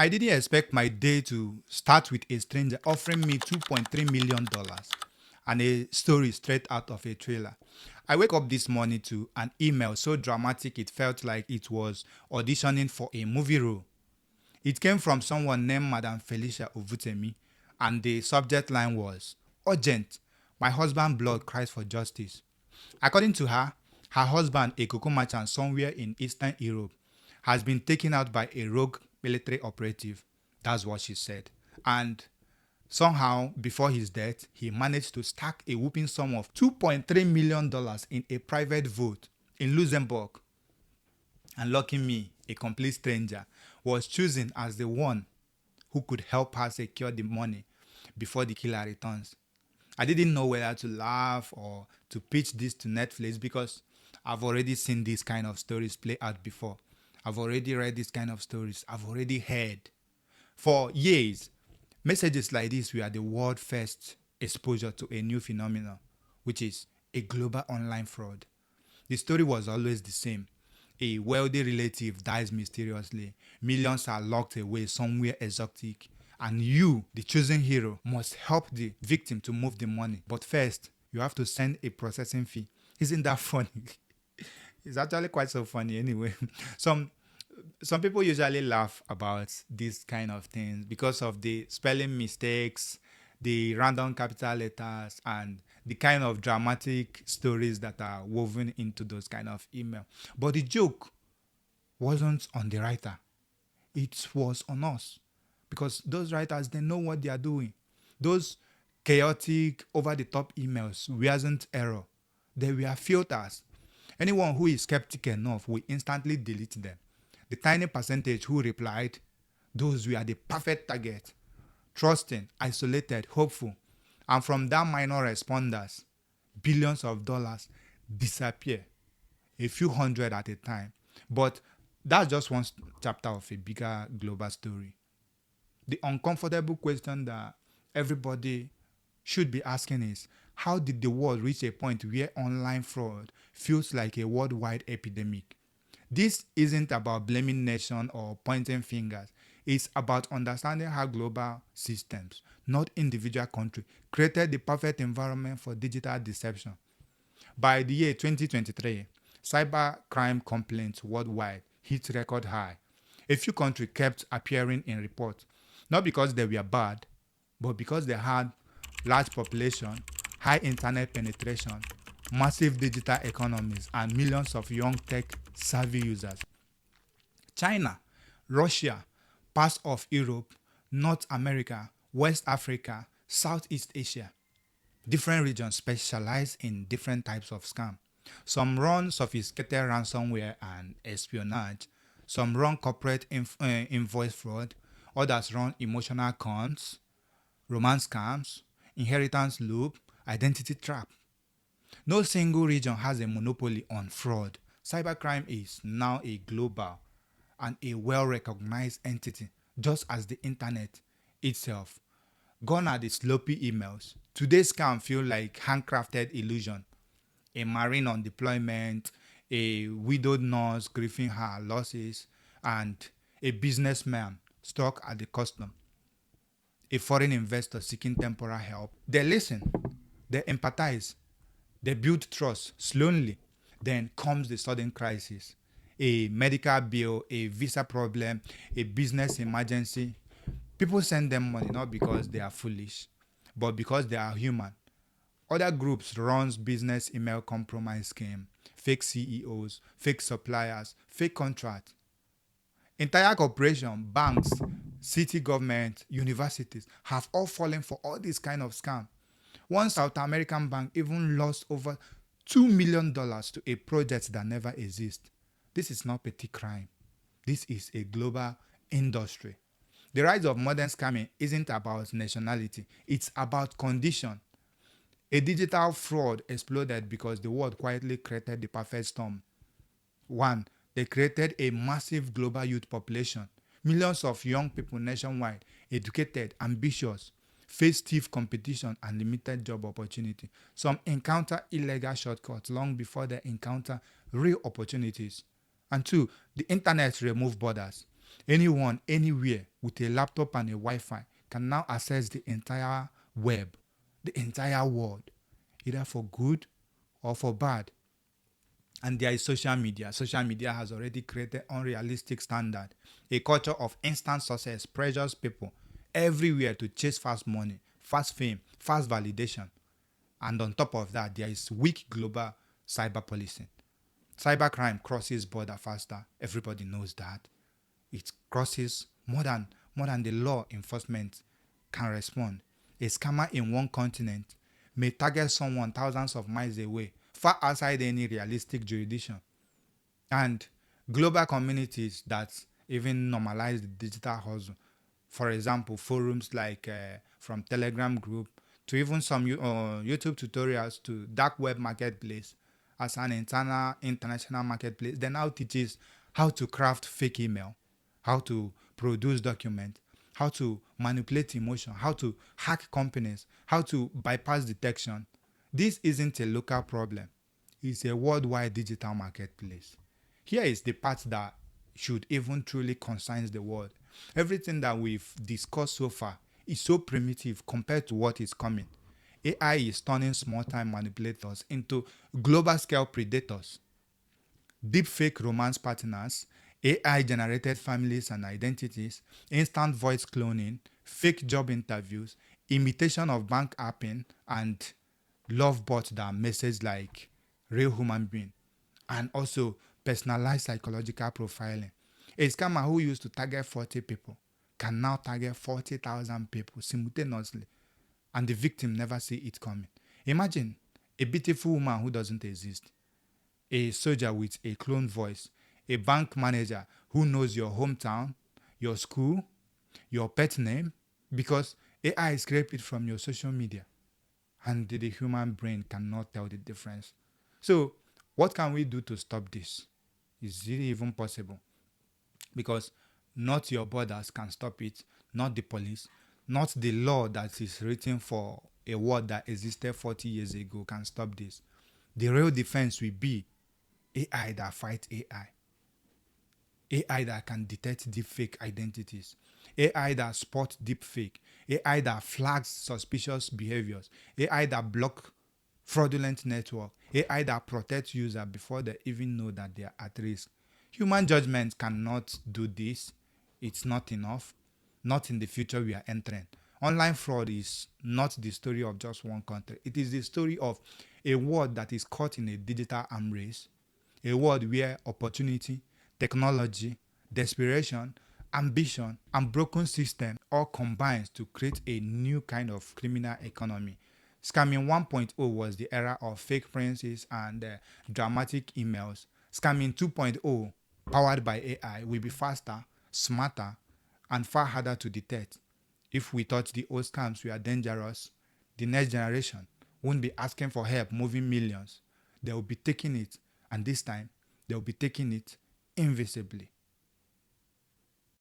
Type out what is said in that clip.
I didn't expect my day to start with a stranger offering me $2.3 million and a story straight out of a trailer. I wake up this morning to an email so dramatic it felt like it was auditioning for a movie role. It came from someone named Madam Felicia Ovutemi, and the subject line was urgent. My husband's blood cries for justice. According to her, her husband, a cocoa merchant somewhere in Eastern Europe, has been taken out by a rogue military operative. That's what she said. And somehow, before his death, he managed to stack a whooping sum of $2.3 million in a private vote in Luxembourg. And lucky me, a complete stranger, was chosen as the one who could help her secure the money before the killer returns. I didn't know whether to laugh or to pitch this to Netflix because I've already seen these kind of stories play out before. I've already read these kind of stories. I've already heard. For years, messages like this were the world first exposure to a new phenomenon, which is a global online fraud. The story was always the same. A wealthy relative dies mysteriously. Millions are locked away somewhere exotic. And you, the chosen hero, must help the victim to move the money. But first, you have to send a processing fee. Isn't that funny? It's actually quite so funny anyway. Some some people usually laugh about these kind of things because of the spelling mistakes, the random capital letters, and the kind of dramatic stories that are woven into those kind of email. But the joke wasn't on the writer; it was on us, because those writers, they know what they are doing. Those chaotic, over-the-top emails wasn't error; they were filters. Anyone who is skeptical enough will instantly delete them. The tiny percentage who replied, those were the perfect target. Trusting, isolated, hopeful. And from that minor responders, billions of dollars disappear, a few hundred at a time. But that's just one chapter of a bigger global story. The uncomfortable question that everybody should be asking is, how did the world reach a point where online fraud feels like a worldwide epidemic? This isn't about blaming nation or pointing fingers. It's about understanding how global systems, not individual countries, created the perfect environment for digital deception. By the year 2023, cybercrime complaints worldwide hit record high. A few countries kept appearing in reports, not because they were bad, but because they had large population, high internet penetration, massive digital economies, and millions of young tech-savvy users. China, Russia, parts of Europe, North America, West Africa, Southeast Asia. Different regions specialize in different types of scam. Some run sophisticated ransomware and espionage. Some run corporate invoice fraud. Others run emotional cons, romance scams, inheritance loop, identity trap. No single region has a monopoly on fraud. Cybercrime is now a global and a well-recognized entity, just as the internet itself. Gone are the sloppy emails. Today's scam feel like handcrafted illusion. A marine on deployment, a widowed nurse grieving her losses, and a businessman stuck at the custom, a foreign investor seeking temporary help. They listen, they empathize, they build trust slowly. Then comes the sudden crisis, a medical bill, a visa problem, a business emergency. People send them money not because they are foolish, but because they are human. Other groups runs business email compromise scheme, fake CEOs, fake suppliers, fake contracts. Entire corporation, banks, city government, universities have all fallen for all this kind of scam. One South American bank even lost over $2 million to a project that never exists. This is not petty crime. This is a global industry. The rise of modern scamming isn't about nationality, it's about condition. A digital fraud exploded because the world quietly created the perfect storm. One, they created a massive global youth population. Millions of young people nationwide, educated, ambitious, face stiff competition and limited job opportunity. Some encounter illegal shortcuts long before they encounter real opportunities. And two, the internet removed borders. Anyone, anywhere with a laptop and a Wi-Fi can now access the entire web, the entire world, either for good or for bad. And there is social media. Social media has already created unrealistic standard. A culture of instant success pressures people everywhere to chase fast money, fast fame, fast validation. And on top of that, there is weak global cyber policing. Cybercrime crosses border faster. Everybody knows that. It crosses more than the law enforcement can respond. A scammer in one continent may target someone thousands of miles away, far outside any realistic jurisdiction. And global communities that even normalize the digital hustle. For example, forums like from Telegram group to even some YouTube tutorials to dark web marketplace as an international marketplace. They now teaches how to craft fake email, how to produce document, how to manipulate emotion, how to hack companies, how to bypass detection. This isn't a local problem. It's a worldwide digital marketplace. Here is the part that should even truly concern the world. Everything that we've discussed so far is so primitive compared to what is coming. AI is turning small-time manipulators into global-scale predators. Deepfake romance partners, AI-generated families and identities, instant voice cloning, fake job interviews, imitation of bank apping, and love bots that message like real human being, and also personalized psychological profiling. A scammer who used to target 40 people can now target 40,000 people simultaneously, and the victim never see it coming. Imagine a beautiful woman who doesn't exist, a soldier with a clone voice, a bank manager who knows your hometown, your school, your pet name, because AI scraped it from your social media, and the human brain cannot tell the difference. So, what can we do to stop this? Is it even possible? Because not your borders can stop it, not the police, not the law that is written for a word that existed 40 years ago can stop this. The real defense will be AI that fights AI. AI that can detect deepfake identities. AI that spots deepfake. AI that flags suspicious behaviors. AI that block fraudulent network. AI that protects users before they even know that they are at risk. Human judgment cannot do this. It's not enough. Not in the future we are entering. Online fraud is not the story of just one country. It is the story of a world that is caught in a digital arms race, a world where opportunity, technology, desperation, ambition, and broken system all combines to create a new kind of criminal economy. Scamming 1.0 was the era of fake princes and dramatic emails. Scamming 2.0, powered by AI, will be faster, smarter, and far harder to detect. If we thought the old scams were dangerous, the next generation won't be asking for help moving millions. They will be taking it, and this time, they will be taking it invisibly.